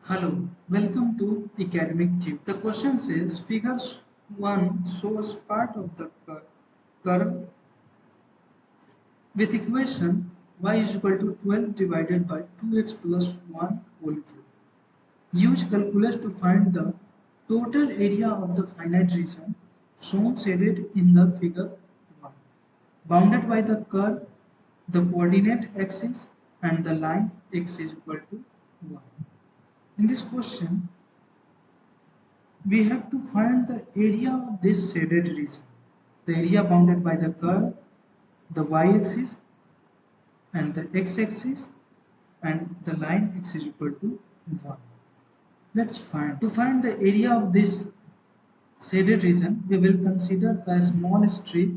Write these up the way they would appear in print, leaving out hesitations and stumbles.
Hello, welcome to EcademicTube. The question says figure 1 shows part of the curve with equation y is equal to 12 divided by 2x plus 1 whole cube. Use calculus to find the total area of the finite region shown shaded in the figure 1, bounded by the curve, the coordinate axis and the line x is equal to 1. In this question, we have to find the area of this shaded region, the area bounded by the curve, the y-axis and the x-axis, and the line x is equal to 1. Let's find. To find the area of this shaded region, we will consider a small strip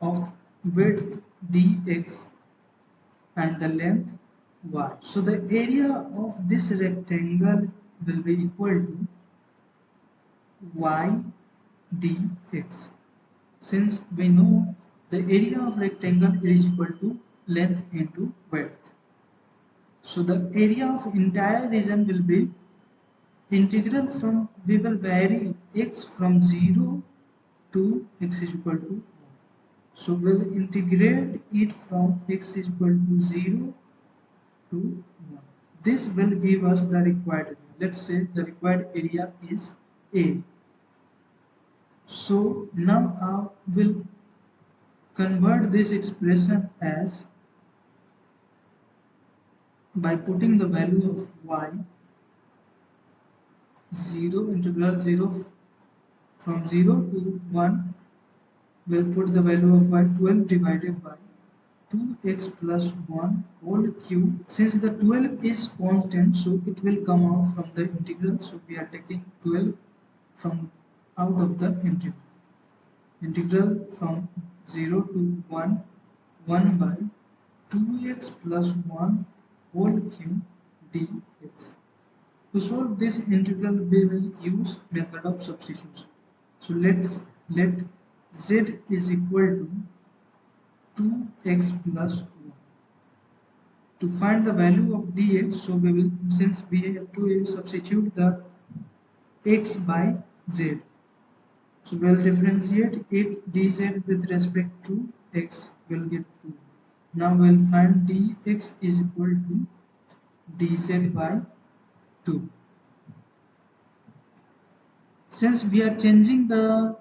of width dx and the length y. So the area of this rectangle will be equal to y dx. Since we know the area of rectangle is equal to length into width, so the area of entire region will be integral from, we will vary x from 0 to x is equal to 1. So we'll integrate it from x is equal to 0 to 1. This will give us the required area. Let's say the required area is A. So now I will convert this expression as by putting the value of y 0 integral 0 from 0 to 1, we'll put the value of y 12 divided by 2x plus 1 whole cube. Since the 12 is constant, so it will come out from the integral, so we are taking 12 from out of the integral. Integral from 0 to 1, 1 by 2x plus 1 whole cube dx. To solve this integral, we will use method of substitution. So let z is equal to 2x plus 1. To find the value of dx, so we will, since we have to substitute the x by z, so we will differentiate it dz with respect to x, we will get 2. Now we will find dx is equal to dz by 2. Since we are changing the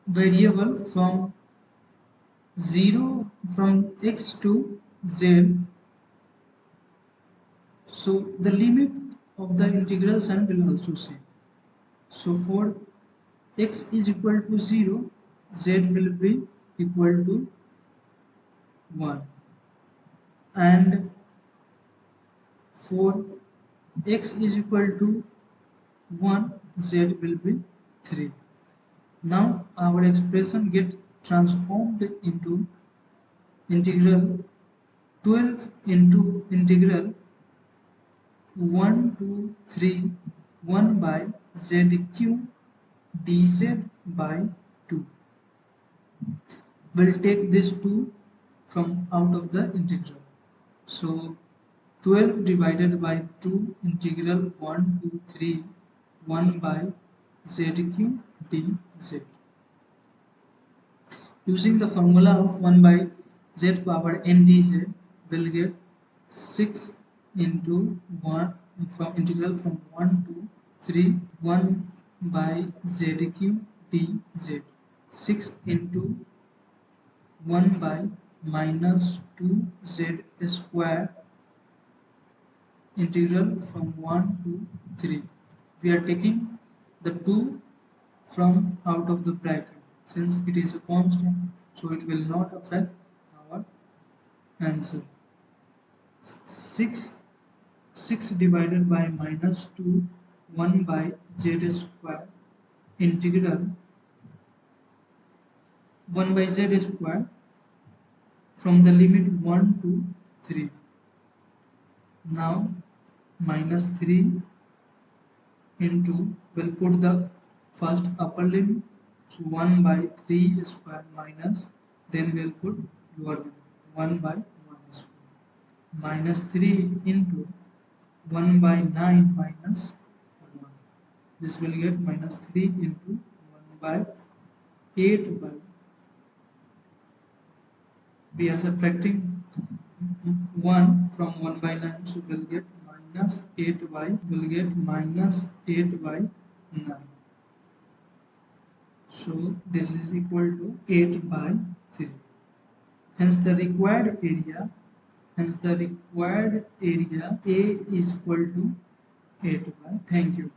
variable from x to z, so the limit of the integral sign will also change. So for x is equal to 0, z will be equal to 1, and for x is equal to 1, z will be 3. Now our expression get transformed into integral 12 into integral 1 to 3 1 by z cube dz by 2. We'll take this 2 from out of the integral. So 12 divided by 2 integral 1 to 3 1 by z cube dz. Using the formula of 1 by z power n dz, we'll get 6 into 1 from integral from 1 to 3 1 by z cube dz. 6 into 1 by minus 2z square integral from 1 to 3. We are taking the 2 from out of the bracket. Since it is a constant, so it will not affect our answer. 6 divided by minus 2 1 by z square integral 1 by z square from the limit 1 to 3. Now minus 3 into, we'll put the first upper limit, so 1 by 3 square minus, then we'll put lower limit 1 by 1 square minus 3 into 1 by 9 minus 1. This will get minus 3 into 1 by 8 by. We are subtracting 1 from 1 by 9, so we'll get minus 8 by, will get minus 8 by 9. So this is equal to 8 by 3. Hence the required area, A is equal to 8 by. Thank you.